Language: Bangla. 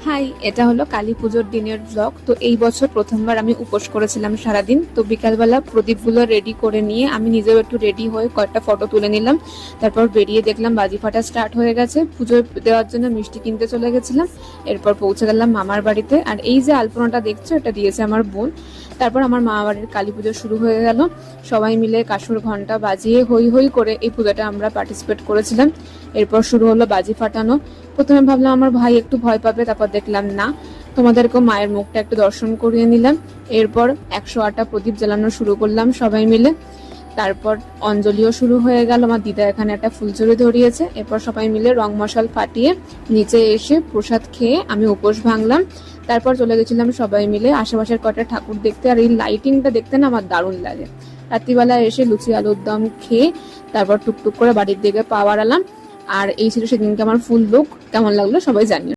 হাই, এটা হলো কালী পুজোর দিনের ব্লগ। তো এই বছর প্রথমবার আমি উপোস করেছিলাম সারাদিন। তো বিকালবেলা প্রদীপগুলো রেডি করে নিয়ে আমি নিজেও একটু রেডি হয়ে কয়েকটা ফটো তুলে নিলাম। তারপর বেরিয়ে দেখলাম বাজি ফাটা স্টার্ট হয়ে গেছে। পুজো দেওয়ার জন্য মিষ্টি কিনতে চলে গেছিলাম। এরপর পৌঁছে গেলাম মামার বাড়িতে। আর এই যে আলপনাটা দেখছো, এটা দিয়েছে আমার বোন। তারপর আমার মামা বাড়ির কালী পুজো শুরু হয়ে গেল। সবাই মিলে কাসুর ঘন্টা বাজিয়ে হই হই করে এই পুজোটা আমরা পার্টিসিপেট করেছিলাম। এরপর শুরু হলো বাজি ফাটানো। প্রথমে ভাবলাম আমার ভাই একটু ভয় পাবে, তারপর দেখলাম না। তোমাদেরকেও মায়ের মুখটা একটু দর্শন করিয়ে নিলাম। এরপর 108টা প্রদীপ জ্বালানো শুরু করলাম সবাই মিলে। তারপর অঞ্জলিও শুরু হয়ে গেল। আমার দিদা এখানে একটা ফুলঝুরি ধরিয়েছে। এরপর সবাই মিলে রং মশাল ফাটিয়ে নিচে এসে প্রসাদ খেয়ে আমি উপোস ভাঙলাম। তারপর চলে গেছিলাম সবাই মিলে আশেপাশের কটা ঠাকুর দেখতে। আর এই লাইটিংটা দেখতে না আমার দারুণ লাগে। রাত্রিবেলা এসে লুচি আলুর দম খেয়ে তারপর টুকটুক করে বাড়ির দিকে পা বাড়ালাম। আর এই ছিল সেদিনকে আমার ফুল লুক। কেমন লাগলো সবাই জানিও।